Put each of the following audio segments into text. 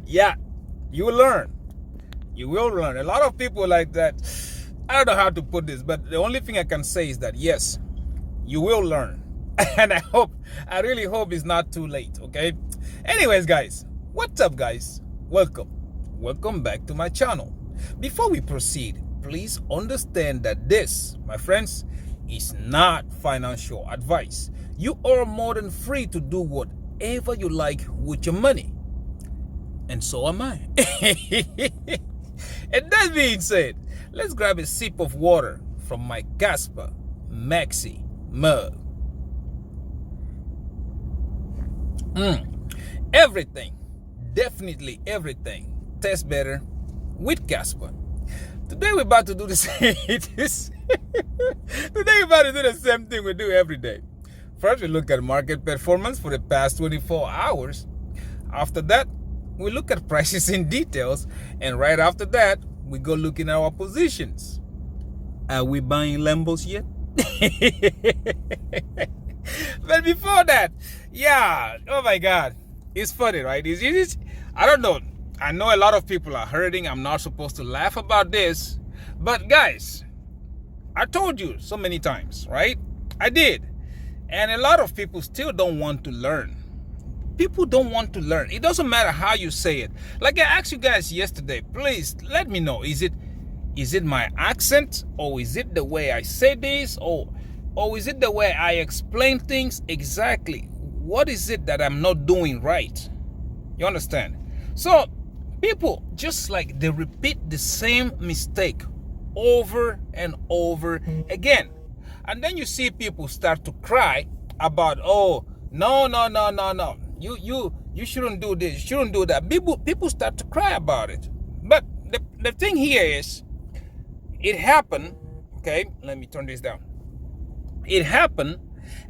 Yeah, you will learn. You will learn. A lot of people like that. I don't know how to put this, but the only thing I can say is that yes, you will learn. And I really hope it's not too late, okay? Anyways, guys, what's up, guys? Welcome back to my channel. Before we proceed, please understand that this, my friends, is not financial advice. You are more than free to do whatever you like with your money. And so am I. And that being said, let's grab a sip of water from my Casper Maxi mug. Everything, definitely everything, tastes better with Casper. Today we're about to do the same. Today we're about to do the same thing we do every day. First, we look at market performance for the past 24 hours. After that, we look at prices in details, and right after that, we go look in our positions. Are we buying Lambos yet? But before that, yeah, oh my God, it's funny, right? I don't know. I know a lot of people are hurting. I'm not supposed to laugh about this, but guys, I told you so many times, right? I did. And a lot of people still don't want to learn. People don't want to learn. It doesn't matter how you say it. Like I asked you guys yesterday, please let me know. Is it my accent, or is it the way I say this, or is it the way I explain things? Exactly. What is it that I'm not doing right? You understand? So people just like they repeat the same mistake over and over again. And then you see people start to cry about, oh, no. You shouldn't do this, you shouldn't do that. People start to cry about it. But the thing here is, it happened, okay? Let me turn this down. It happened,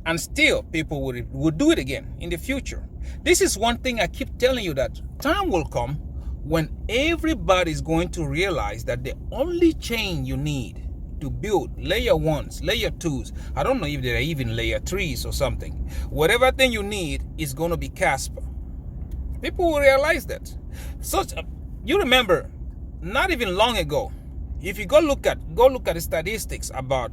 and still people would do it again in the future. This is one thing I keep telling you, that time will come when everybody's going to realize that the only chain you need to build layer 1s, layer 2s, I don't know if there are even layer 3s or something, whatever thing you need is going to be Casper. People will realize that. So you remember, not even long ago, if you go look at the statistics about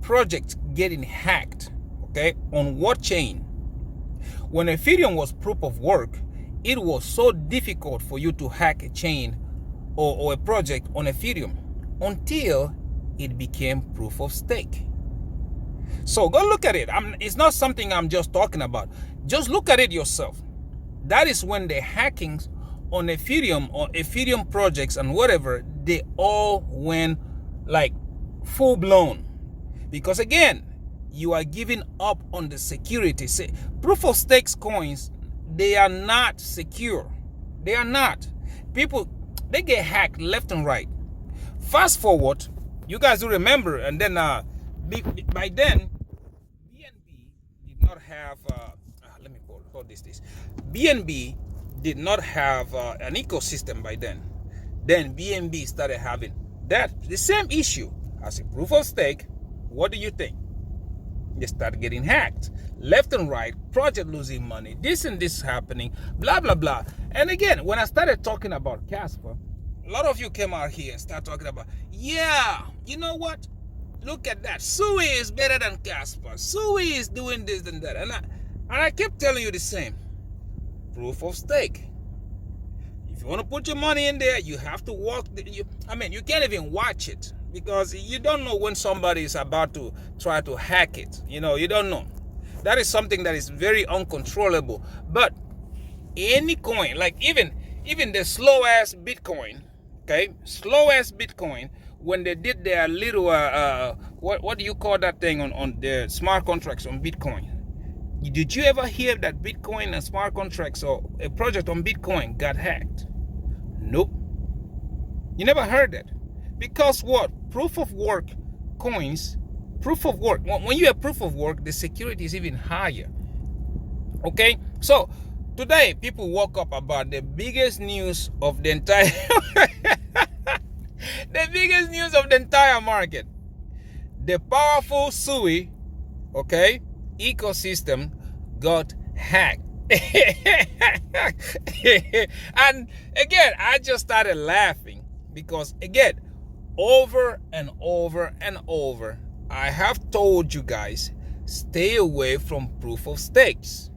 projects getting hacked, okay, on what chain? When Ethereum was proof of work, it was so difficult for you to hack a chain or a project on Ethereum until it became proof of stake. So go look at it. It's not something I'm just talking about. Just look at it yourself. That is when the hackings on Ethereum or Ethereum projects and whatever, they all went like full blown. Because again, you are giving up on the security. Say, proof of stakes coins, they are not secure. They are not. People, they get hacked left and right. Fast forward, you guys do remember, and then by then, BNB did not have, let me hold this. BNB did not have an ecosystem by then. Then BNB started having the same issue as a proof of stake. What do you think? They started getting hacked left and right, project losing money, this and this happening, blah, blah, blah. And again, when I started talking about Casper, a lot of you came out here and started talking about, yeah, you know what? Look at that. Sui is better than Casper. Sui is doing this and that. And I kept telling you the same. Proof of stake. If you want to put your money in there, you have to walk. You can't even watch it, because you don't know when somebody is about to try to hack it. You don't know. That is something that is very uncontrollable. But any coin, like even the slow ass Bitcoin, okay, slow ass Bitcoin, when they did their little what do you call that thing on the smart contracts on Bitcoin? Did you ever hear that Bitcoin and smart contracts or a project on Bitcoin got hacked? Nope. You never heard that. Because what? Proof of work coins, proof of work. When you have proof of work, the security is even higher. Okay? So today people woke up about the biggest news of the entire the biggest news of the entire market. The powerful SUI, okay, ecosystem got hacked. And again, I just started laughing because, again, over and over and over, I have told you guys, stay away from proof of stakes.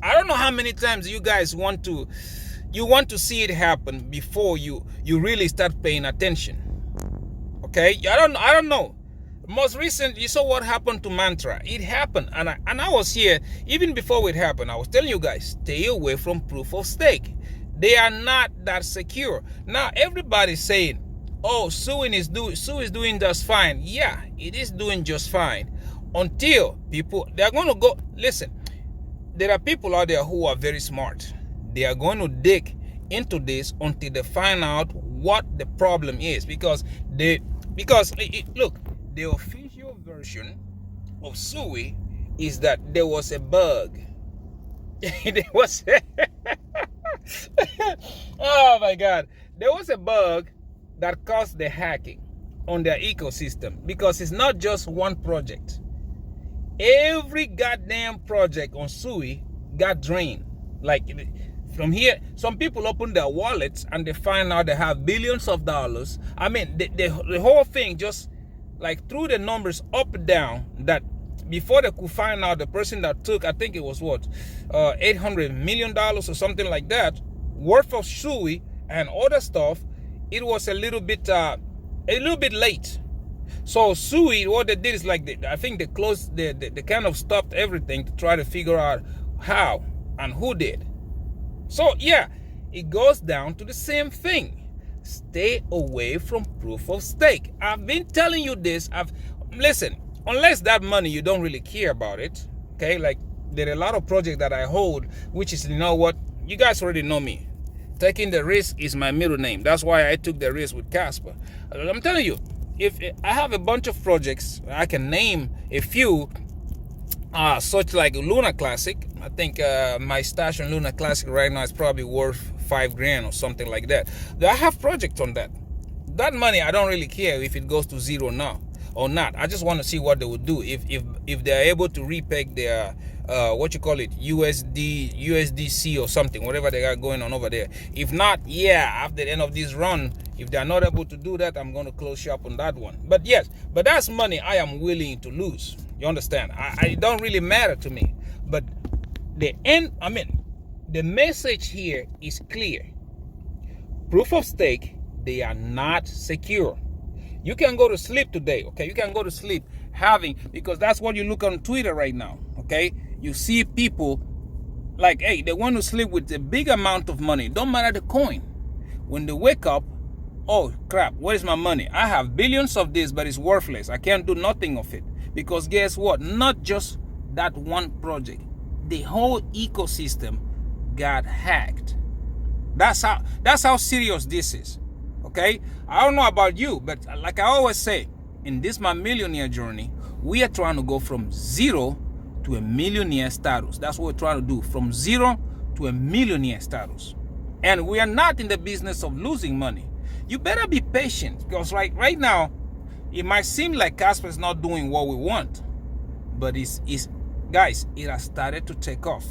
I don't know how many times you guys want to see it happen before you really start paying attention. Okay, I don't know. Most recent, you saw what happened to Mantra. It happened, and I was here even before it happened. I was telling you guys, stay away from proof of stake. They are not that secure. Now everybody's saying, "Oh, Sue is doing just fine." Yeah, it is doing just fine until they're going to go. Listen, there are people out there who are very smart. They are going to dig into this until they find out what the problem is, because look, the official version of Sui is that there was a bug. There was oh my God, there was a bug that caused the hacking on their ecosystem, because it's not just one project. Every goddamn project on Sui got drained. Like, from here, some people open their wallets and they find out they have billions of dollars. I mean, the whole thing just like threw the numbers up and down, that before they could find out the person that took, I think it was what, $800 million or something like that, worth of Sui and other stuff. It was a little bit late. So Sui, what they did is like, I think they closed, they kind of stopped everything to try to figure out how and who did. So yeah, it goes down to the same thing. Stay away from proof of stake. I've been telling you this. Listen, unless that money, you don't really care about it. Okay, like there are a lot of projects that I hold, which is, you know what, you guys already know me. Taking the risk is my middle name. That's why I took the risk with Casper. I'm telling you, if I have a bunch of projects, I can name a few, such like Luna Classic. I think my stash on Luna Classic right now is probably worth $5,000 or something like that. I have projects on that. That money, I don't really care if it goes to zero now or not. I just want to see what they would do if they're able to repeg their USDC or something, whatever they got going on over there. If not, yeah, after the end of this run, if they're not able to do that, I'm going to close shop on that one. But yes, but that's money I am willing to lose. You understand? It don't really matter to me. But the message here is clear. Proof of stake, they are not secure. You can go to sleep today, okay? You can go to sleep because that's what you look on Twitter right now, okay? You see people like, hey, they want to sleep with a big amount of money. Don't matter the coin. When they wake up, oh crap, where is my money? I have billions of this, but it's worthless. I can't do nothing of it. Because guess what? Not just that one project. The whole ecosystem got hacked. That's how serious this is. Okay? I don't know about you, but like I always say, in this my millionaire journey, we are trying to go from zero to a millionaire status. That's what we're trying to do, from zero to a millionaire status. And we are not in the business of losing money. You better be patient, because right now, it might seem like Casper is not doing what we want, but guys, it has started to take off.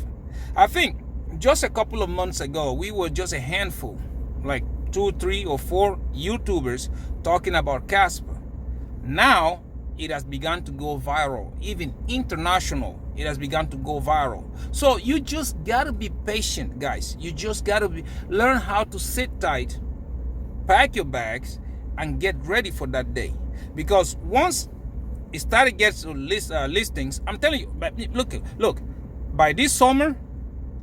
I think just a couple of months ago, we were just a handful, like 2, 3, or 4 YouTubers talking about Casper. Now it has begun to go viral, even international. It has begun to go viral. So you just gotta be patient, guys. You just gotta learn how to sit tight, pack your bags, and get ready for that day. Because once it started getting listings, I'm telling you, look, by this summer,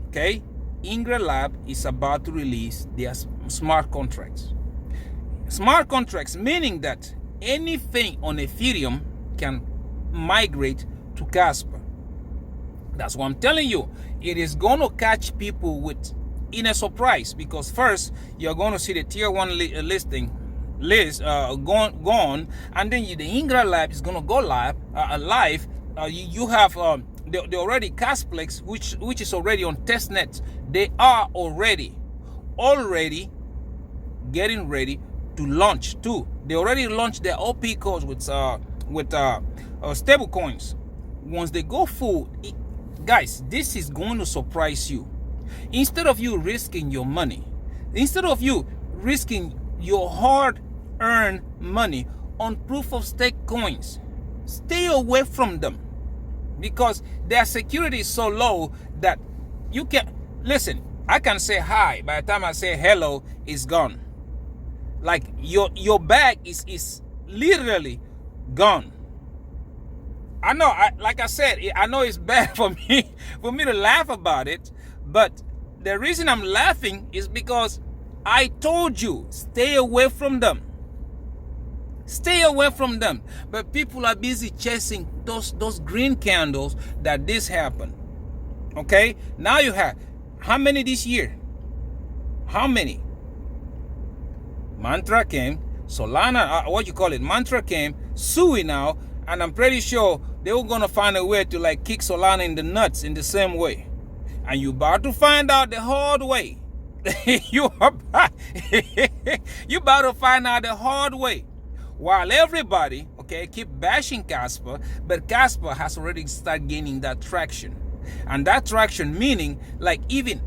okay, Ingra Lab is about to release their smart contracts. Smart contracts, meaning that anything on Ethereum can migrate to Casper. That's what I'm telling you. It is going to catch people in a surprise, because first you're going to see the tier 1 listing list gone, and then the Ingra Lab is going to go live. You have the already Casplex, which is already on testnet. They are already getting ready to launch too. They already launched their OP codes with stable coins. Once they go full, Guys, this is going to surprise you. Instead of you risking your money, instead of you risking your hard-earned money on proof-of-stake coins, stay away from them, because their security is so low that you can listen. I can say hi, by the time I say hello, it's gone. Like your bag is literally gone. I know, like I said, I know it's bad for me to laugh about it, but the reason I'm laughing is because I told you, stay away from them. Stay away from them. But people are busy chasing those green candles that this happened. Okay? Now you have, how many this year? How many? Mantra came, Solana, what you call it? Mantra came, Sui now, and I'm pretty sure they were going to find a way to like kick Solana in the nuts in the same way. And you about to find out the hard way. you about to find out the hard way. While everybody, okay, keep bashing Casper, but Casper has already started gaining that traction. And that traction meaning, like even,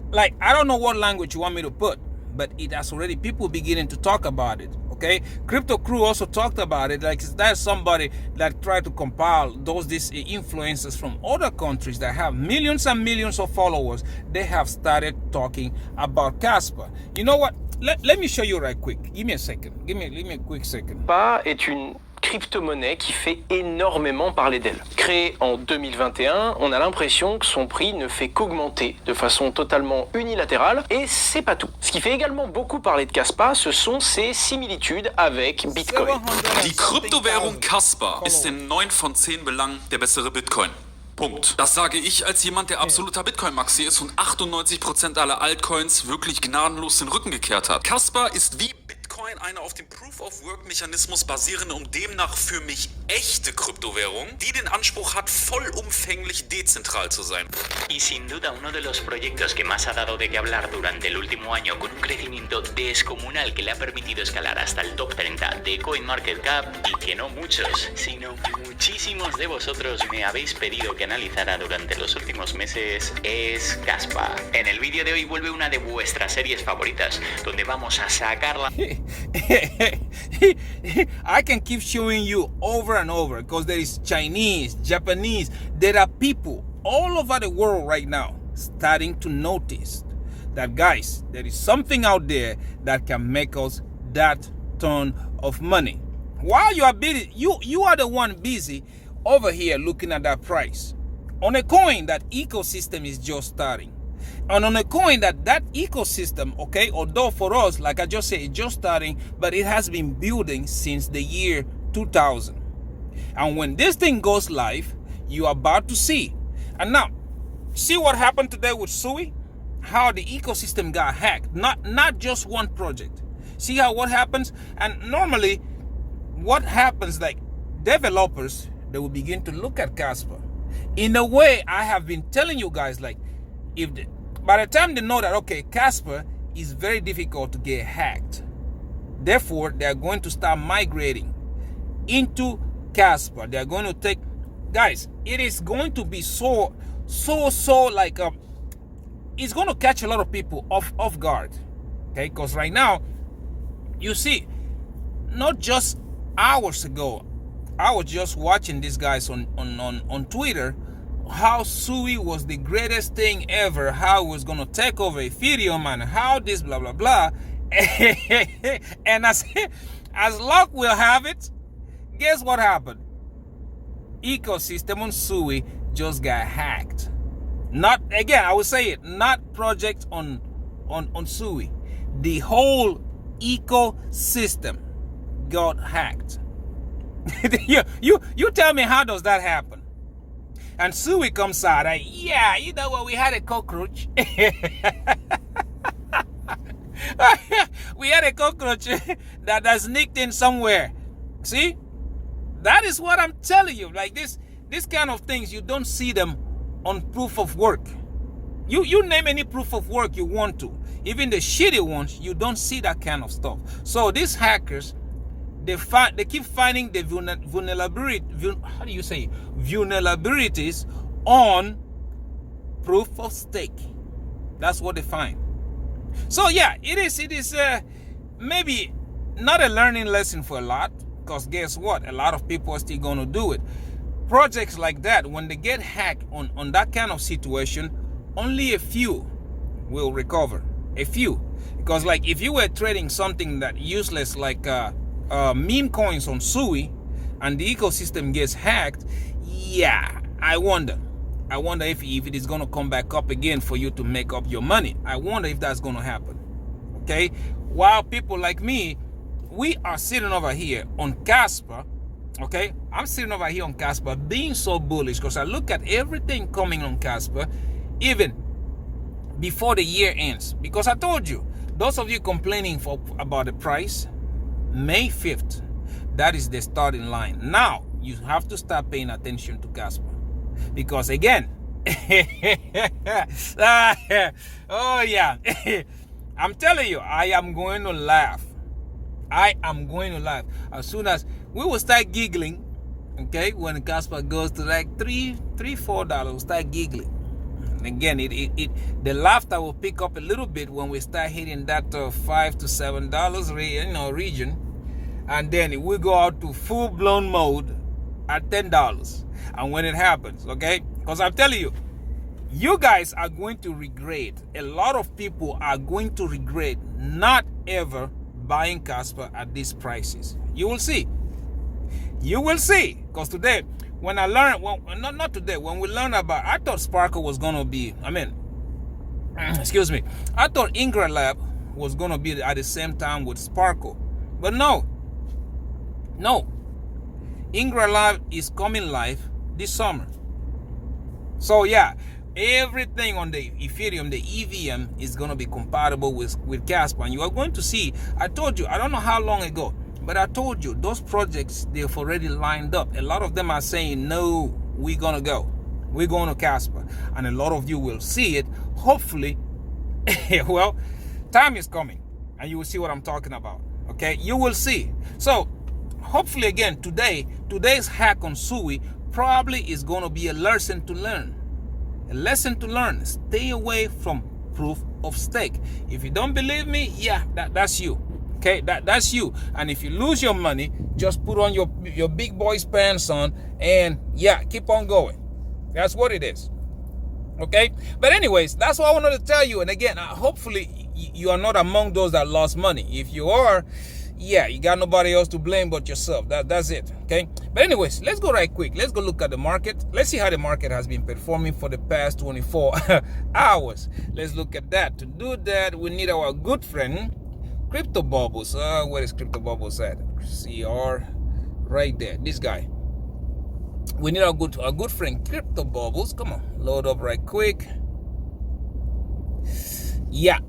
like I don't know what language you want me to put, but it has already, people beginning to talk about it, okay? Crypto Crew also talked about it, like there's somebody that tried to compile these influencers from other countries that have millions and millions of followers. They have started talking about Casper. You know what? Let me show you right quick. Give me a second. Give me a quick second. Caspa est une crypto-monnaie qui fait énormément parler d'elle. Créée en 2021, on a l'impression que son prix ne fait qu'augmenter de façon totalement unilatérale, et c'est pas tout. Ce qui fait également beaucoup parler de Caspa, ce sont ses similitudes avec Bitcoin. Die Kryptowährung Casper ist in 9 von 10 Belangen der bessere Bitcoin. Punkt. Das sage ich als jemand, der absoluter Bitcoin-Maxi ist und 98% aller Altcoins wirklich gnadenlos den Rücken gekehrt hat. Casper ist wie Bitcoin eine auf dem Proof-of-Work-Mechanismus basierende und demnach für mich echte Kryptowährung, die den Anspruch hat, vollumfänglich dezentral zu sein. Y sin duda uno de los proyectos que más ha dado de qué hablar durante el último año, con un crecimiento descomunal que le ha permitido escalar hasta el top 30 de CoinMarketCap, y que no muchos, sino muchísimos de vosotros me habéis pedido que analizara durante los últimos meses, es Kaspa. En el vídeo de hoy vuelve una de vuestras series favoritas, donde vamos a sacarla. I can keep showing you over and over, because there is Chinese, Japanese, there are people all over the world right now starting to notice that, guys, there is something out there that can make us that ton of money. While you are busy, you are the one busy over here looking at that price. On a coin, that ecosystem is just starting. And on a coin that ecosystem, okay, although for us, like I just said, it's just starting, but it has been building since the year 2000. And when this thing goes live, you are about to see. And now, see what happened today with Sui? How the ecosystem got hacked. Not just one project. See how what happens? And normally, what happens, like developers, they will begin to look at Casper. In a way, I have been telling you guys, like, by the time they know that, okay, Casper is very difficult to get hacked, therefore they are going to start migrating into Casper. They are going to take, guys, it is going to be so like it's going to catch a lot of people off guard, okay? Because right now, you see, not just hours ago, I was just watching these guys on Twitter, how Sui was the greatest thing ever, how it was going to take over Ethereum, and how this blah blah blah. And as luck will have it, guess what happened? Ecosystem on Sui just got hacked. Not, again, I would say it, not project on Sui. The whole ecosystem got hacked. you tell me, how does that happen? And Sui comes out, like, yeah, you know what, we had a cockroach. We had a cockroach that sneaked in somewhere. See? That is what I'm telling you. Like this kind of things, you don't see them on proof of work. You name any proof of work you want to. Even the shitty ones, you don't see that kind of stuff. So these hackers, they keep finding the vulnerabilities on proof of stake. That's what they find. So yeah, it is maybe not a learning lesson for a lot, because guess what? A lot of people are still going to do it. Projects like that, when they get hacked on that kind of situation, only a few will recover. A few. Because like if you were trading something that useless like meme coins on Sui, and the ecosystem gets hacked, yeah, I wonder if it is going to come back up again for you to make up your money. I wonder if that's going to happen. Okay? While people like me, we are sitting over here on Casper. Okay? I'm sitting over here on Casper being so bullish because I look at everything coming on Casper even before the year ends. Because I told you, those of you complaining about the price, May 5th, that is the starting line. Now, you have to start paying attention to Casper. Because again, oh yeah, I'm telling you, I am going to laugh. I am going to laugh. As soon as we will start giggling, okay, when Casper goes to like $3-4, we'll start giggling. And again, the laughter will pick up a little bit when we start hitting that $5 to $7 region. And then it will go out to full-blown mode at $10. And when it happens, okay? Because I'm telling you, you guys are going to regret. A lot of people are going to regret not ever buying Casper at these prices. You will see. You will see. Because today, when I learned, well, not today, when we learned about, I thought Sparkle was going to be, excuse me, I thought Ingra Lab was going to be at the same time with Sparkle. But no. Ingra Lab is coming live this summer. So yeah, everything on the Ethereum, the EVM, is going to be compatible with Casper. And you are going to see, I told you, I don't know how long ago, but I told you, those projects, they've already lined up. A lot of them are saying, no, we're going to go. We're going to Casper. And a lot of you will see it. Hopefully, well, time is coming. And you will see what I'm talking about. Okay, you will see. So, hopefully again, today's hack on Sui probably is going to be a lesson to learn. A lesson to learn. Stay away from proof of stake. If you don't believe me, yeah, that's you. Okay, that's you. And if you lose your money, just put on your big boy's pants on and yeah, keep on going. That's what it is. Okay, but anyways, that's what I wanted to tell you. And again, hopefully you are not among those that lost money. If you are, yeah, you got nobody else to blame but yourself. That's it. Okay, but anyways, let's go right quick. Let's go look at the market. Let's see how the market has been performing for the past 24 hours. Let's look at that. To do that, we need our good friend Crypto Bubbles. Where is Crypto Bubbles at? CR right there. This guy. We need our good friend Crypto Bubbles. Come on, load up right quick. Yeah.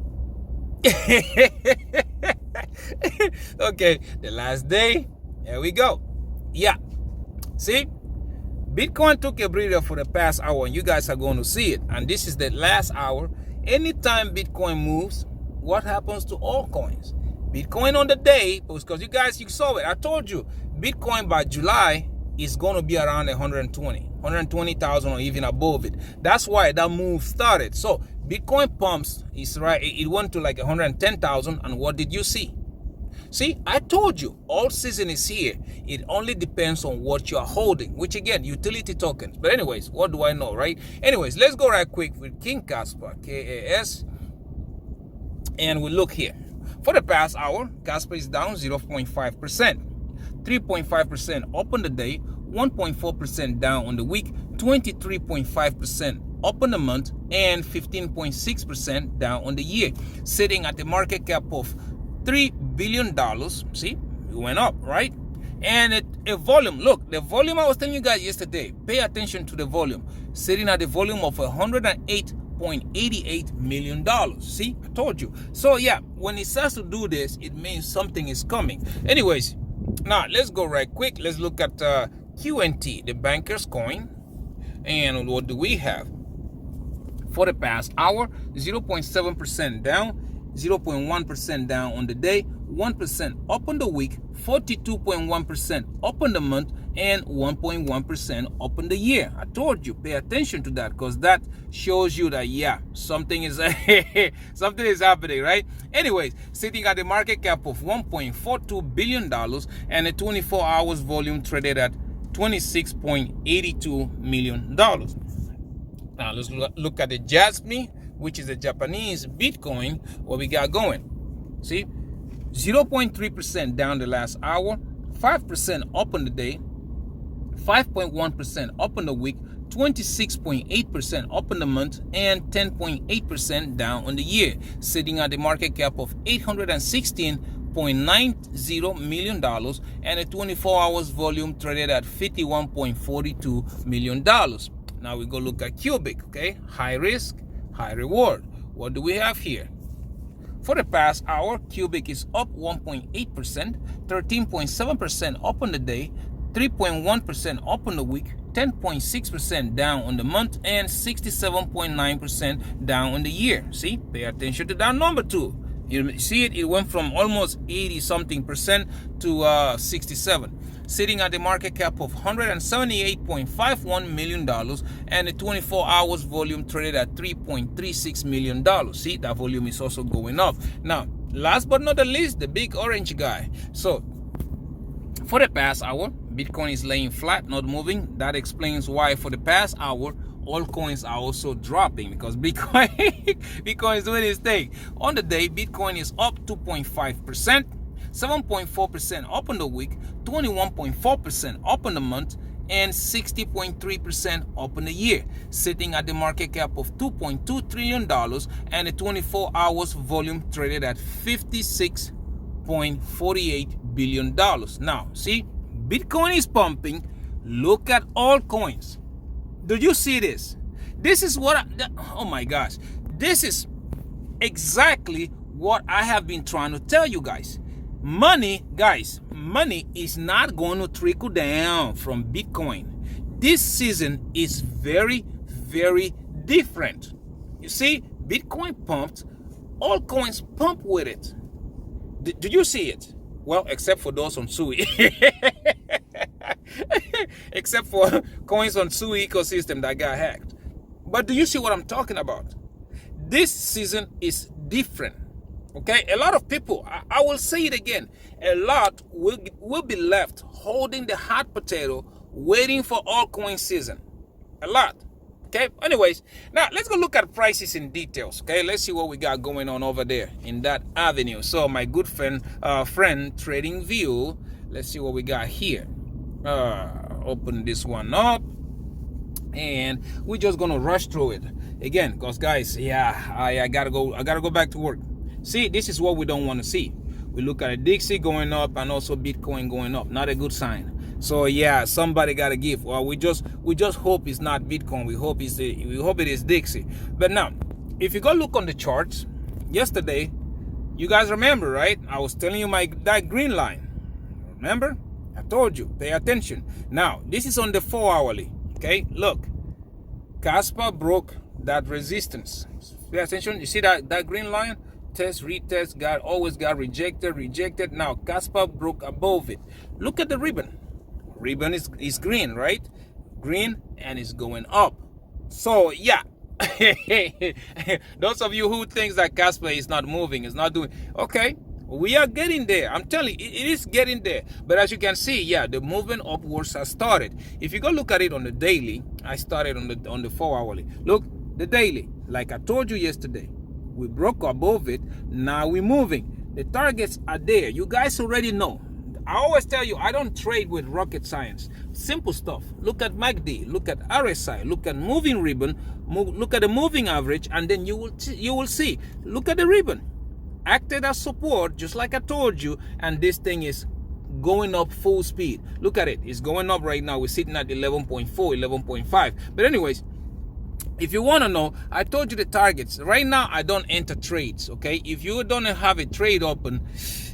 Okay, the last day. There we go. Yeah. See? Bitcoin took a breather for the past hour, and you guys are going to see it. And this is the last hour. Anytime Bitcoin moves, what happens to all coins? Bitcoin on the day, because you saw it. I told you, Bitcoin by July is going to be around 120,000 or even above it. That's why that move started. So Bitcoin pumps is right. It went to like 110,000. And what did you see? See, I told you, all season is here. It only depends on what you're holding, which again, utility tokens. But anyways, what do I know, right? Anyways, let's go right quick with King Kaspa, KAS. And we look here. For the past hour, Casper is down 0.5%, 3.5% up on the day, 1.4% down on the week, 23.5% up on the month, and 15.6% down on the year, sitting at the market cap of $3 billion. See, it went up, right? And a volume, look, the volume I was telling you guys yesterday, pay attention to the volume, sitting at the volume of $108.88 million. See, I told you. So yeah, when it starts to do this, it means something is coming. Anyways, now let's go right quick. Let's look at QNT, the banker's coin. And what do we have? For the past hour, 0.7% down, 0.1% down on the day, 1% up on the week, 42.1% up on the month, and 1.1% up in the year. I told you, pay attention to that, because that shows you that, yeah, something is something is happening, right? Anyways, sitting at the market cap of $1.42 billion and a 24 hours volume traded at $26.82 million. Now let's look at the Jasmine, which is a Japanese Bitcoin, what we got going. See, 0.3% down the last hour, 5% up on the day, 5.1% up on the week, 26.8% up in the month, and 10.8% down on the year, sitting at the market cap of $816.90 million and a 24 hours volume traded at $51.42 million. Now we go look at Cubic, okay? High risk, high reward. What do we have here? For the past hour, Cubic is up 1.8%, 13.7% up on the day, 3.1% up on the week, 10.6% down on the month, and 67.9% down on the year. See, pay attention to that number too. You see it went from almost 80 something percent to 67, sitting at the market cap of $178.51 million and a 24 hours volume traded at $3.36 million. See, that volume is also going up. Now, last but not the least, the big orange guy. So for the past hour, Bitcoin is laying flat, not moving. That explains why for the past hour, all coins are also dropping, because Bitcoin is doing its thing. On the day, Bitcoin is up 2.5%, 7.4% up on the week, 21.4% up on the month, and 60.3% up on the year, sitting at the market cap of $2.2 trillion and a 24 hours volume traded at $56.48 billion. Now, see, Bitcoin is pumping. Look at all coins. Do you see this? This is what oh my gosh. This is exactly what I have been trying to tell you guys. Money, guys, money is not going to trickle down from Bitcoin. This season is very, very different. You see, Bitcoin pumped, all coins pump with it. Did you see it? Well, except for those on Sui. Except for coins on Sui ecosystem that got hacked. But do you see what I'm talking about? This season is different. Okay, a lot of people, I will say it again, a lot will be left holding the hot potato, waiting for altcoin season. A lot. Okay, anyways, now let's go look at prices in details. Okay, let's see what we got going on over there in that avenue. So my good friend Trading View, let's see what we got here. Open this one up, and we're just gonna rush through it again, because guys, yeah, I gotta go back to work. See, this is what we don't want to see. We look at a Dixie going up and also Bitcoin going up. Not a good sign. So yeah, somebody gotta give. Well, we just hope it's not Bitcoin. We hope it is Dixie. But now, if you go look on the charts, yesterday, you guys remember, right? I was telling you that green line. Remember? I told you, pay attention. Now, this is on the 4 hourly. Okay, look. Casper broke that resistance. Pay attention. You see that green line? Test, retest, always got rejected. Now Kaspa broke above it. Look at the ribbon. Ribbon is green, right? Green, and it's going up. So yeah. Those of you who thinks that Casper is not moving, is not doing okay, we are getting there. I'm telling you, it is getting there. But as you can see, yeah, the movement upwards has started. If you go look at it on the daily, I started on the 4 hourly. Look, the daily, like I told you yesterday, we broke above it. Now we're moving. The targets are there. You guys already know. I always tell you, I don't trade with rocket science. Simple stuff. Look at MACD. Look at RSI. Look at moving ribbon. Look at the moving average, and then you will see. Look at the ribbon. Acted as support, just like I told you, and this thing is going up full speed. Look at it. It's going up right now. We're sitting at 11.4, 11.5. But anyways, if you want to know, I told you the targets. Right now, I don't enter trades, okay? If you don't have a trade open,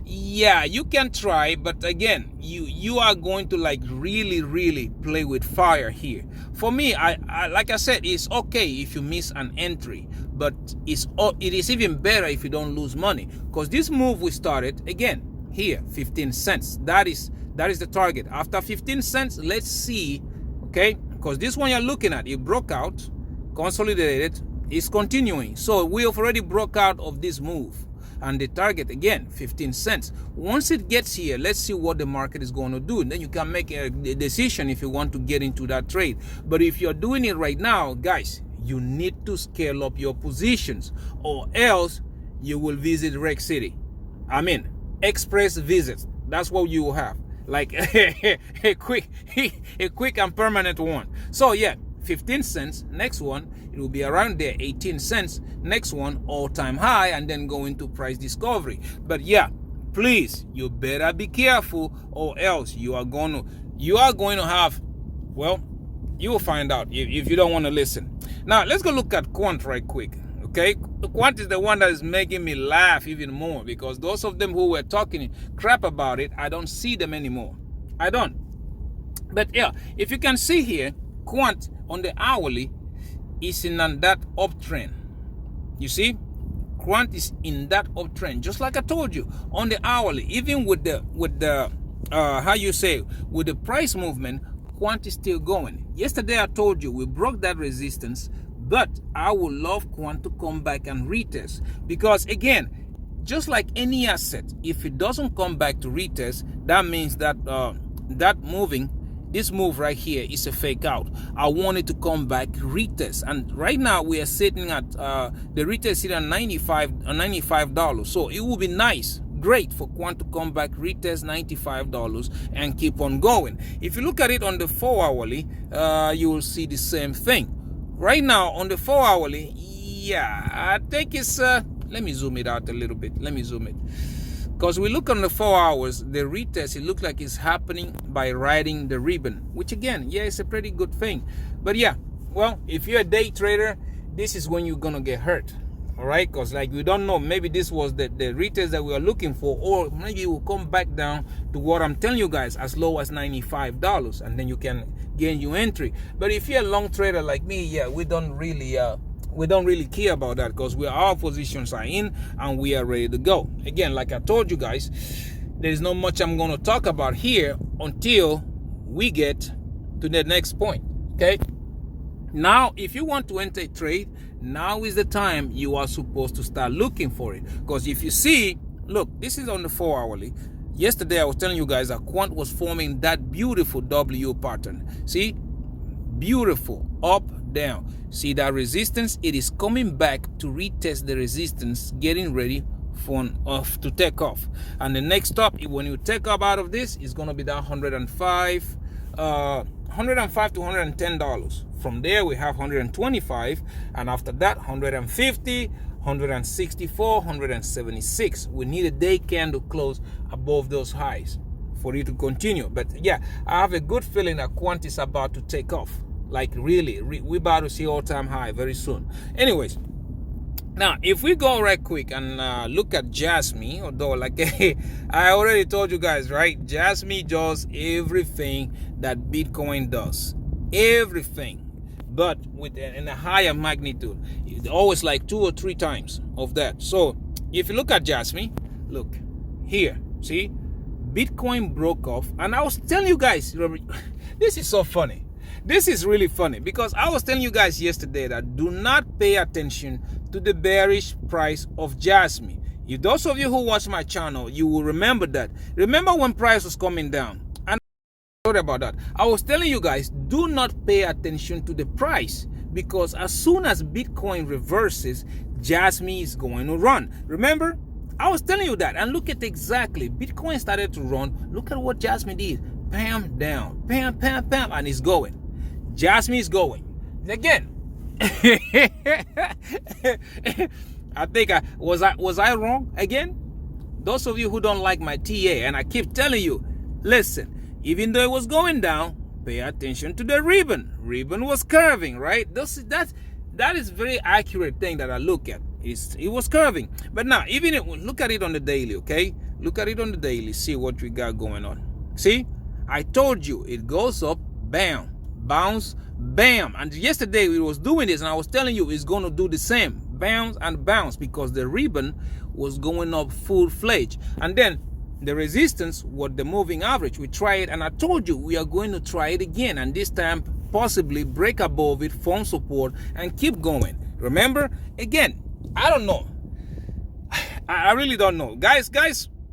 yeah, you can try, but again, you are going to like really play with fire here. For me, I like I said, it's okay if you miss an entry, but it is even better if you don't lose money, because this move we started, again, here, 15 cents. That is the target. After 15 cents, let's see, okay, because this one you're looking at, it broke out, consolidated, is continuing. So we have already broke out of this move, and the target again 15 cents. Once it gets here, let's see what the market is going to do, and then you can make a decision if you want to get into that trade. But if you're doing it right now, guys, you need to scale up your positions, or else you will visit Rec City. I mean, express visits. That's what you will have, like a quick and permanent one. So yeah, 15 cents. Next one, it will be around there, 18 cents. Next one, all-time high, and then go into price discovery. But yeah, please, you better be careful, or else you are going to have, well, you will find out if you don't want to listen. Now let's go look at Quant right quick. Okay, Quant is the one that is making me laugh even more, because those of them who were talking crap about it, I don't see them anymore. I don't. But yeah, if you can see here, Quant on the hourly is in that uptrend. You see, Quant is in that uptrend, just like I told you on the hourly. Even with the with the price movement, Quant is still going. Yesterday I told you we broke that resistance, but I would love Quant to come back and retest, because again, just like any asset, if it doesn't come back to retest, that means that this move right here is a fake out. I want it to come back, retest, and right now we are sitting at the retest sitting at $95. So it will be nice, great for Quant to come back, retest $95 and keep on going. If you look at it on the 4-hourly, you will see the same thing. Right now on the 4-hourly, yeah, I think it's let me zoom it out a little bit. Let me zoom it. Because we look on the 4 hours, the retest, it looks like it's happening by riding the ribbon, which again, yeah, it's a pretty good thing. But yeah, well, if you're a day trader, this is when you're gonna get hurt. All right, because like we don't know, maybe this was the retest that we are looking for, or maybe it will come back down to what I'm telling you guys, as low as $95, and then you can gain your entry. But if you're a long trader like me, yeah, we don't really care about that, because our positions are in and we are ready to go. Again, like I told you guys, there's not much I'm going to talk about here until we get to the next point. Okay, now if you want to enter a trade, now is the time you are supposed to start looking for it. Because if you see, look, this is on the 4-hourly. Yesterday I was telling you guys that Quant was forming that beautiful W pattern. See, beautiful, up, down. See that resistance? It is coming back to retest the resistance, getting ready to take off. And the next stop, when you take up out of this, is going to be that 105 to $110. From there we have 125, and after that 150, 164, 176. We need a day candle close above those highs for it to continue. But yeah, I have a good feeling that Quant is about to take off. Like really, we're about to see all-time high very soon. Anyways, now if we go right quick and look at Jasmine, although like I already told you guys, right, Jasmine does everything that Bitcoin does, everything, but in a higher magnitude. It's always like 2 or 3 times of that. So if you look at Jasmine, look here, see, Bitcoin broke off, and I was telling you guys, this is so funny. This is really funny, because I was telling you guys yesterday that do not pay attention to the bearish price of Jasmine. If those of you who watch my channel, you will remember that. Remember when price was coming down? And sorry about that. I was telling you guys, do not pay attention to the price, because as soon as Bitcoin reverses, Jasmine is going to run. Remember? I was telling you that, and look at exactly. Bitcoin started to run. Look at what Jasmine did. Bam, down. Bam, bam, bam, and it's going. Jasmine is going again. I think was I wrong again? Those of you who don't like my TA, and I keep telling you, listen, even though it was going down, pay attention to the ribbon. Ribbon was curving, right? That is very accurate thing that I look at. It was curving. But now, look at it on the daily, okay? Look at it on the daily. See what we got going on. See, I told you it goes up, bam. Bounce, bam. And yesterday we was doing this, and I was telling you it's going to do the same, bounce and bounce, because the ribbon was going up full-fledged. And then the resistance was the moving average. We tried it, and I told you we are going to try it again, and this time possibly break above it, form support, and keep going. Remember, again, I don't know. I really don't know. Guys,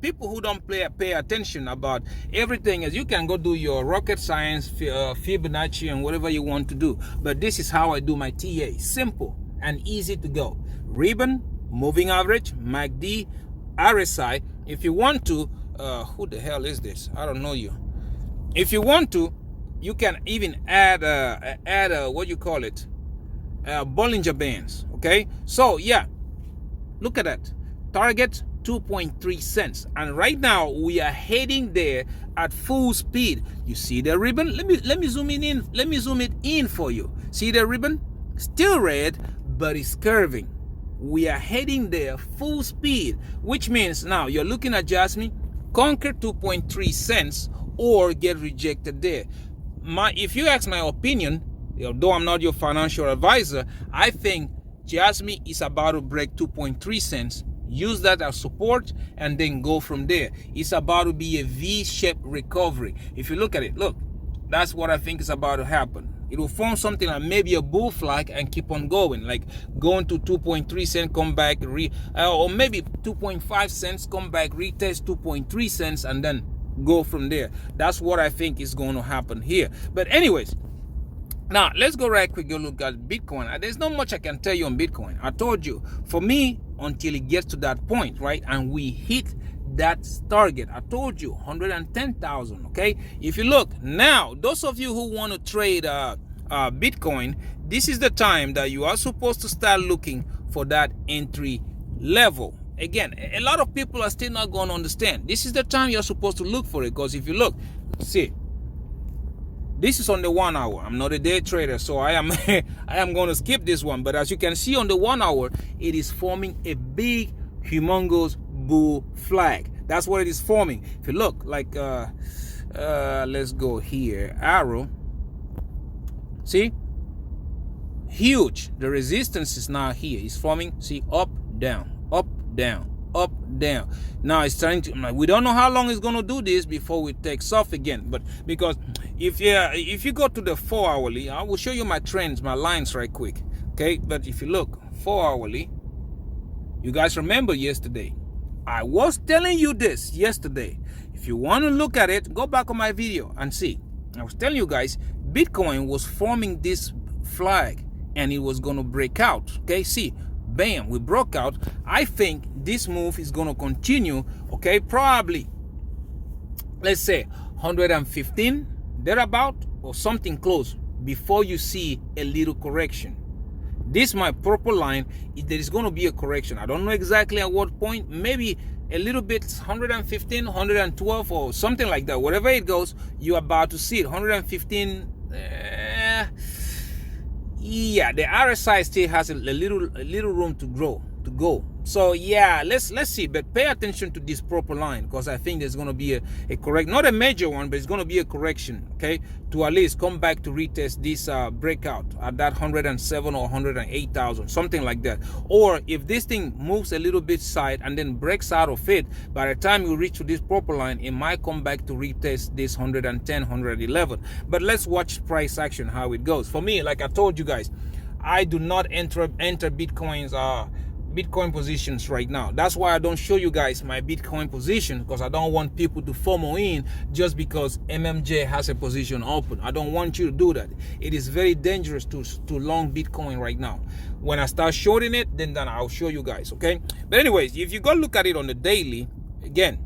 people who don't pay attention about everything, as you can go do your rocket science, Fibonacci, and whatever you want to do. But this is how I do my TA. Simple and easy to go. Ribbon, moving average, MACD, RSI. If you want to, who the hell is this? I don't know you. If you want to, you can even add what you call it, Bollinger Bands. Okay, so yeah, look at that. Target 2.3 cents, and right now we are heading there at full speed. You see the ribbon? Let me zoom it in. Let me zoom it in for you. See the ribbon? Still red, but it's curving. We are heading there full speed, which means now you're looking at Jasmine, conquer 2.3 cents or get rejected there. If you ask my opinion, although I'm not your financial advisor, I think Jasmine is about to break 2.3 cents. Use that as support and then go from there. It's about to be a V-shaped recovery. If you look at it, look, that's what I think is about to happen. It will form something like maybe a bull flag and keep on going, like going to 2.3 cents, come back, or maybe 2.5 cents, come back, retest 2.3 cents, and then go from there. That's what I think is going to happen here. But anyways, now let's go right quick, go look at Bitcoin. There's not much I can tell you on Bitcoin. I told you, for me, until it gets to that point, right, and we hit that target, I told you 110,000. Okay, if you look now, those of you who want to trade Bitcoin, this is the time that you are supposed to start looking for that entry level. Again, a lot of people are still not going to understand. This is the time you're supposed to look for it, because if you look, see, this is on the 1 hour. I'm not a day trader, so I am I am going to skip this one. But as you can see on the 1 hour, it is forming a big, humongous bull flag. That's what it is forming. If you look, like, let's go here, arrow. See, huge. The resistance is now here. It's forming. See, up, down, up, down, up, down. Now it's starting to, we don't know how long it's going to do this before it takes off again. But because if you go to the 4 hourly, I will show you my trends, my lines right quick. Okay, but if you look 4 hourly, you guys remember yesterday, I was telling you this yesterday. If you want to look at it, go back on my video and see. I was telling you guys, Bitcoin was forming this flag and it was going to break out. Okay, see, bam, we broke out. I think this move is going to continue. Okay, probably, let's say 115 thereabout or something close before you see a little correction. This my purple line. There is going to be a correction. I don't know exactly at what point. Maybe a little bit, 115, 112 or something like that. Wherever it goes, you're about to see it. 115. Yeah, the RSI still has a little room to go. So yeah, let's see, but pay attention to this proper line, because I think there's going to be a correct, not a major one, but it's going to be a correction, okay, to at least come back to retest this breakout at that 107 or 108,000, something like that. Or if this thing moves a little bit side and then breaks out of it, by the time you reach to this proper line, it might come back to retest this 110, 111. But let's watch price action, how it goes. For me, like I told you guys, I do not enter Bitcoin positions right now. That's why I don't show you guys my Bitcoin position, because I don't want people to FOMO in just because MMJ has a position open. I don't want you to do that. It is very dangerous to long Bitcoin right now. When I start shorting it, then I'll show you guys, okay? But anyways, if you go look at it on the daily, again,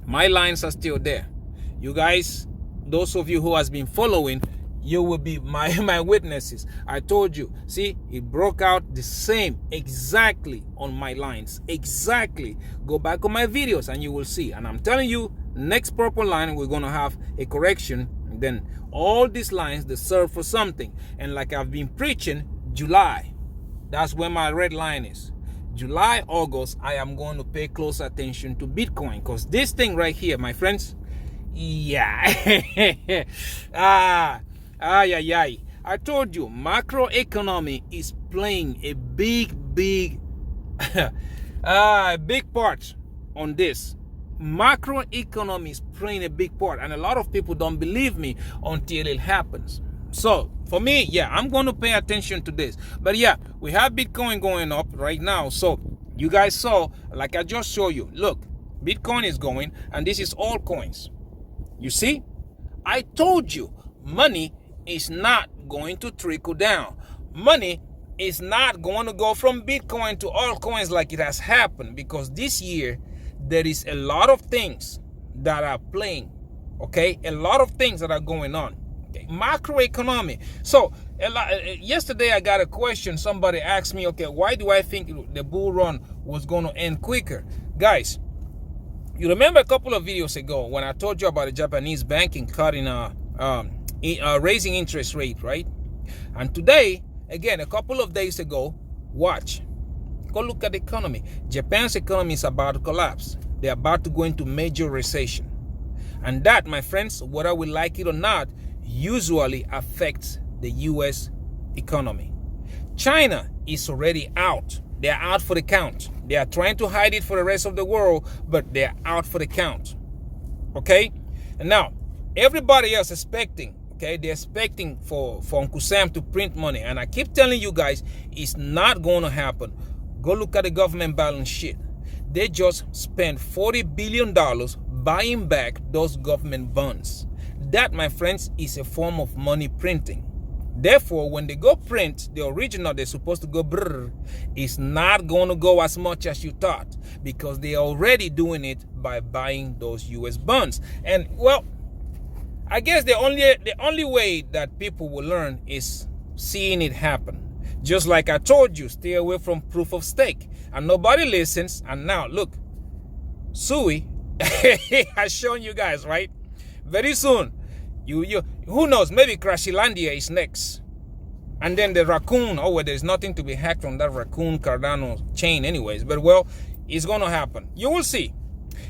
my lines are still there. You guys, those of you who has been following, you will be my witnesses. I told you, see, it broke out the same exactly on my lines, exactly. Go back on my videos and you will see. And I'm telling you, next purple line, we're going to have a correction. And then all these lines, they serve for something. And like I've been preaching, July, that's where my red line is. July, August, I am going to pay close attention to Bitcoin, because this thing right here, my friends, yeah. I told you, macroeconomic is playing a big part on this Macroeconomic is playing a big part, and a lot of people don't believe me until it happens. So for me, yeah, I'm going to pay attention to this. But yeah, we have Bitcoin going up right now. So you guys saw, like I just showed you, look, Bitcoin is going, and this is all coins. You see, I told you, money is not going to trickle down. Money is not going to go from Bitcoin to altcoins like it has happened, because this year there is a lot of things that are playing, okay? A lot of things that are going on. Okay? Macroeconomic. So yesterday I got a question. Somebody asked me, okay, why do I think the bull run was going to end quicker? Guys, you remember a couple of videos ago when I told you about the Japanese banking cutting, raising interest rate, right? And today, again, a couple of days ago, watch. Go look at the economy. Japan's economy is about to collapse. They're about to go into major recession. And that, my friends, whether we like it or not, usually affects the US economy. China is already out. They're out for the count. They are trying to hide it for the rest of the world, but they're out for the count. Okay? And now, everybody else expecting, okay, they're expecting for Uncle Sam to print money. And I keep telling you guys, it's not going to happen. Go look at the government balance sheet. They just spent $40 billion buying back those government bonds. That, my friends, is a form of money printing. Therefore, when they go print, the original they're supposed to go brrr, is not going to go as much as you thought, because they're already doing it by buying those US bonds. And, well, I guess the only way that people will learn is seeing it happen. Just like I told you, stay away from proof of stake. And nobody listens. And now, look, Sui has shown you guys, right? Very soon, you who knows, maybe Crashilandia is next. And then the raccoon, oh, well, there's nothing to be hacked on that raccoon Cardano chain anyways. But, well, it's going to happen. You will see.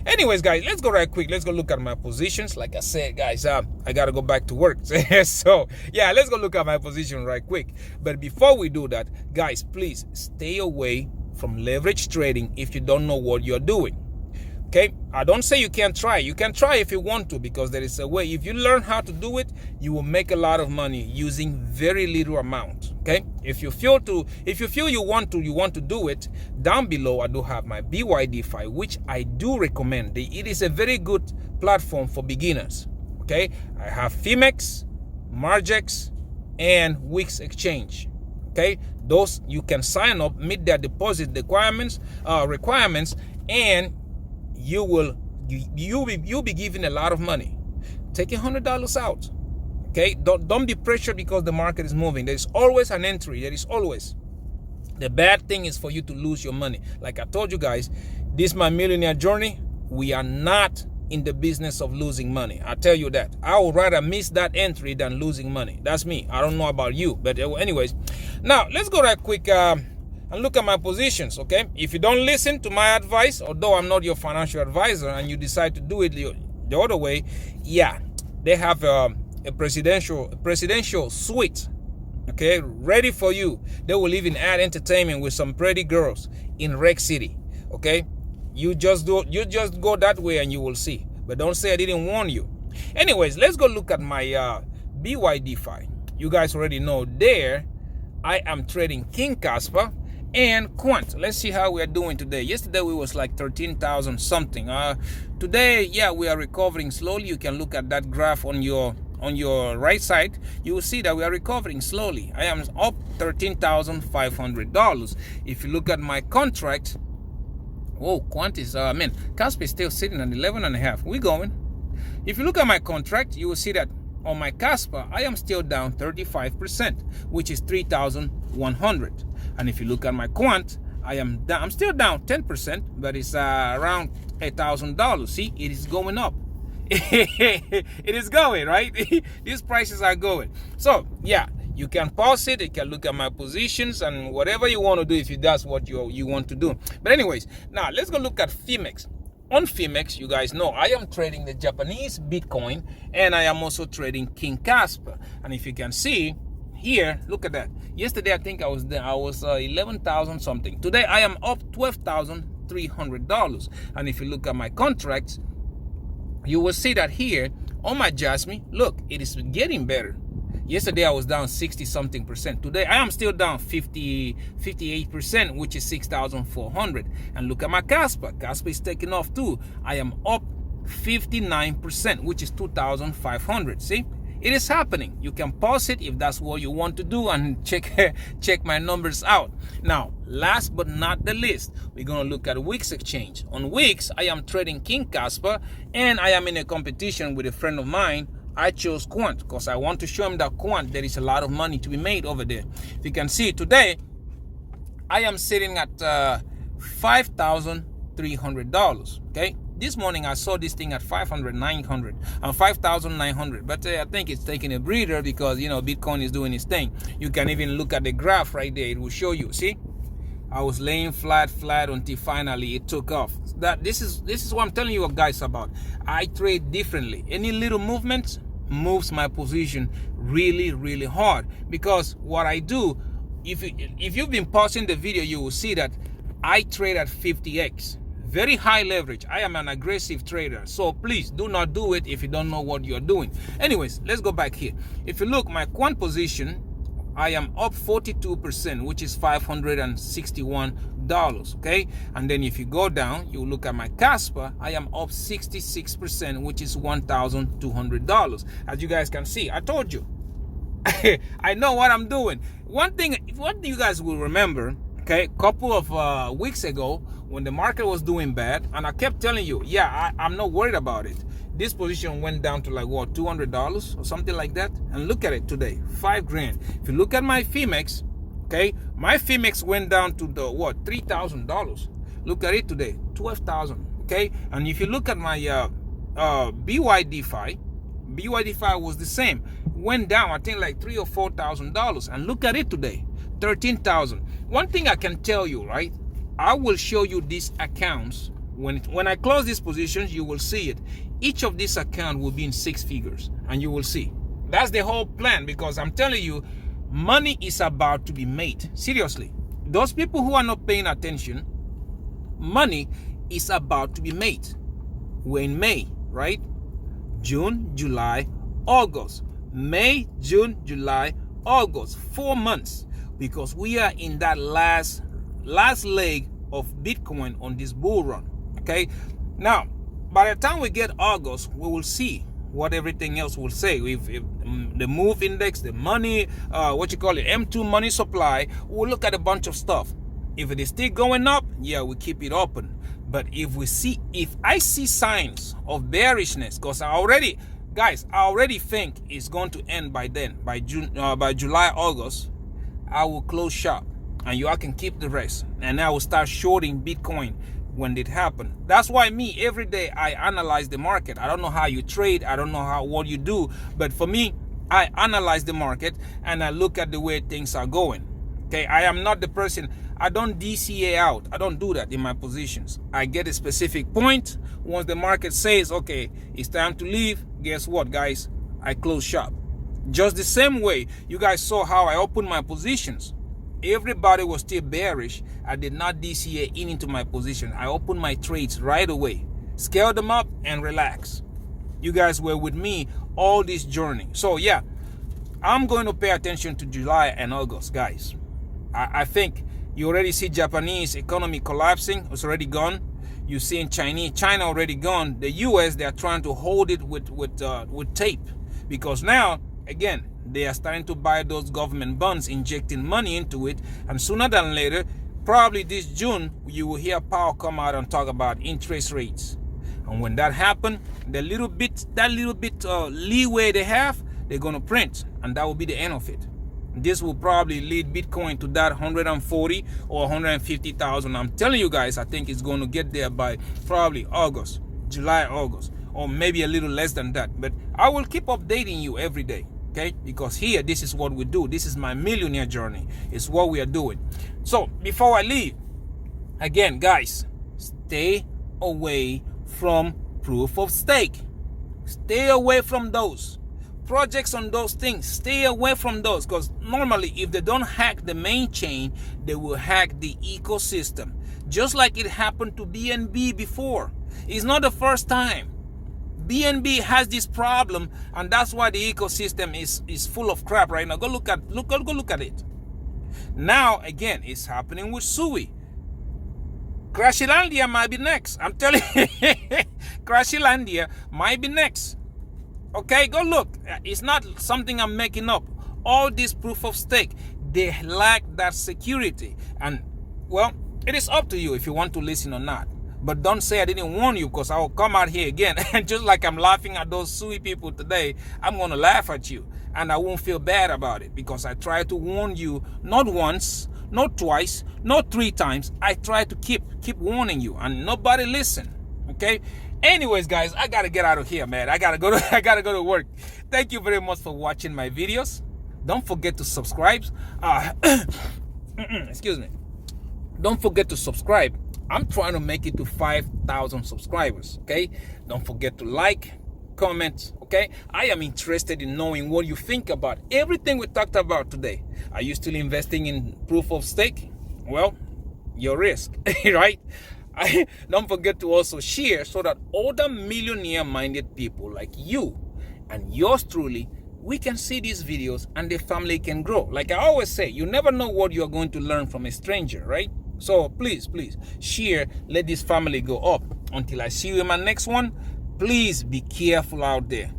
Anyways, guys, let's go right quick. Let's go look at my positions. Like I said, guys, I got to go back to work. So, yeah, let's go look at my position right quick. But before we do that, guys, please stay away from leverage trading if you don't know what you're doing. Okay, I don't say you can't try. You can try if you want to, because there is a way. If you learn how to do it, you will make a lot of money using very little amount. Okay, if you feel you want to do it, down below I do have my Bydfi, which I do recommend. It is a very good platform for beginners. Okay, I have Phemex, Margex, and Wix Exchange. Okay, those you can sign up, meet their deposit requirements, and you'll be given a lot of money. Take $100 out. Okay, don't be pressured because the market is moving. There is always an entry. There is always. The bad thing is for you to lose your money. Like I told you guys, this is my millionaire journey. We are not in the business of losing money. I tell you that. I would rather miss that entry than losing money. That's me. I don't know about you, but anyways. Now let's go right quick and look at my positions. Okay, if you don't listen to my advice, although I'm not your financial advisor, and you decide to do it the other way, yeah, they have a presidential suite, okay, ready for you. They will even add entertainment with some pretty girls in Rec City. Okay, you just go that way and you will see. But don't say I didn't warn you. Anyways, let's go look at my Bydfi. You guys already know there I am trading King Casper and Quant. Let's see how we are doing today. Yesterday we was like 13,000 something. Today, yeah, we are recovering slowly. You can look at that graph on your right side. You will see that we are recovering slowly. I am up $13,500. If you look at my contract, whoa, Quant is Casper is still sitting at 11.5. We going. If you look at my contract, you will see that on my Casper, I am still down 35%, which is 3,100. And if you look at my Quant, I'm still down 10%, but it's around $1,000. See, it is going up. It is going, right? These prices are going. So, yeah, you can pause it. You can look at my positions and whatever you want to do if that's what you want to do. But anyways, now let's go look at Phemex. On Phemex, you guys know I am trading the Japanese Bitcoin, and I am also trading King Casper. And if you can see here, look at that. Yesterday, I think I was 11,000 something. Today, I am up 12,000 $300. And if you look at my contracts, you will see that here on my Jasmine, look, it is getting better. Yesterday I was down 60 something percent. Today I am still down 58%, which is 6,400. And look at my Casper. Casper is taking off too. I am up 59%, which is 2,500. See, it is happening. You can pause it if that's what you want to do and check my numbers out. Now, last but not the least, we're going to look at Wix exchange. On Wix, I am trading King Casper, and I am in a competition with a friend of mine. I chose Quant because I want to show him that Quant, there is a lot of money to be made over there. If you can see today, I am sitting at $5,300. Okay, this morning I saw this thing at 5,900, but I think it's taking a breather because, you know, Bitcoin is doing its thing. You can even look at the graph right there. It will show you. See, I was laying flat until finally it took off. This is what I'm telling you guys about. I trade differently. Any little movement moves my position really hard, because what I do, if you've been pausing the video, you will see that I trade at 50x. Very high leverage. I am an aggressive trader. So please do not do it if you don't know what you're doing. Anyways, let's go back here. If you look, my Quant position, I am up 42%, which is $561. Okay, and then if you go down, you look at my Casper, I am up 66%, which is $1,200. As you guys can see, I told you, I know what I'm doing. One thing you guys will remember, okay, a couple of weeks ago when the market was doing bad, and I kept telling you, yeah, I'm not worried about it. This position went down to like what, $200 or something like that, and look at it today, $5,000. If you look at my Phemex, okay, my Phemex went down to the what, $3,000. Look at it today, 12,000. Okay, and if you look at my Bydfi was the same, went down I think like $3,000 or $4,000, and look at it today, 13,000. One thing I can tell you, right, I will show you these accounts when I close these positions. You will see it. Each of these accounts will be in 6 figures, and you will see. That's the whole plan, because I'm telling you, money is about to be made. Seriously, those people who are not paying attention, money is about to be made. We're in May, right? June, July, August. May, June, July, August. 4 months, because we are in that last leg of Bitcoin on this bull run. Okay, now by the time we get August, we will see what everything else will say. If the move index, the money, M2 money supply, we'll look at a bunch of stuff. If it is still going up, yeah, we keep it open. But if I see signs of bearishness, because I already think it's going to end by then, by July, August, I will close shop, and you all can keep the rest, and I will start shorting Bitcoin when it happened. That's why every day I analyze the market. I don't know how you trade, I don't know what you do, but for me, I analyze the market and I look at the way things are going. Okay, I am not the person, I don't DCA out. I don't do that in my positions. I get a specific point. Once the market says, okay, it's time to leave, guess what, guys? I close shop. Just the same way you guys saw how I opened my positions. Everybody was still bearish. I did not DCA into my position. I opened my trades right away, scaled them up, and relax. You guys were with me all this journey. So yeah, I'm going to pay attention to July and August, guys. I think you already see Japanese economy collapsing. It's already gone. You see in China already gone. The US, they are trying to hold it with tape, because now again they are starting to buy those government bonds, injecting money into it, and sooner than later, probably this June, you will hear Powell come out and talk about interest rates. And when that happens, that little bit leeway they have, they're going to print, and that will be the end of it. This will probably lead Bitcoin to that 140 or 150,000. I'm telling you guys, I think it's going to get there by probably July, August, or maybe a little less than that. But I will keep updating you every day, okay? Because here, this is what we do. This is my millionaire journey. It's what we are doing. So before I leave, again, guys, stay away from proof of stake. Stay away from those projects on those things. Stay away from those, because normally if they don't hack the main chain, they will hack the ecosystem. just like it happened to BNB before. It's not the first time. BNB has this problem, and that's why the ecosystem is full of crap right now. Go look at it. Now again, it's happening with SUI. Crashilandia might be next. I'm telling you, Crashilandia might be next. Okay, go look. It's not something I'm making up. All this proof of stake, they lack that security. And well, it is up to you if you want to listen or not. But don't say I didn't warn you, because I will come out here again. And just like I'm laughing at those SUI people today, I'm going to laugh at you. And I won't feel bad about it, because I try to warn you not once, not twice, not 3 times. I try to keep warning you, and nobody listen. Okay? Anyways, guys, I got to get out of here, man. I got to go to work. Thank you very much for watching my videos. Don't forget to subscribe. Excuse me. Don't forget to subscribe. I'm trying to make it to 5,000 subscribers, okay? Don't forget to like, comment, okay? I am interested in knowing what you think about everything we talked about today. Are you still investing in proof of stake? Well, your risk, right? Don't forget to also share so that other millionaire-minded people like you and yours truly, we can see these videos and the family can grow. Like I always say, you never know what you're going to learn from a stranger, right? So please share, let this family go up. Until I see you in my next one, please be careful out there.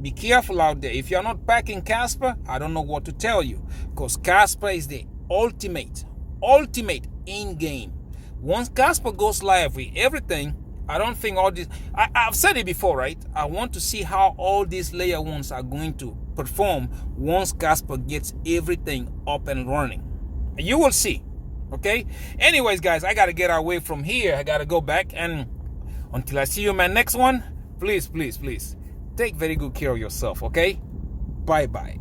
Be careful out there. If you're not backing Casper, I don't know what to tell you, because Casper is the ultimate in game. Once Casper goes live with everything, I don't think all this, I've said it before, right? I want to see how all these layer ones are going to perform once Casper gets everything up and running. You will see. Okay, anyways, guys, I gotta get away from here. I gotta go back, and until I see you in my next one, please take very good care of yourself. Okay, bye.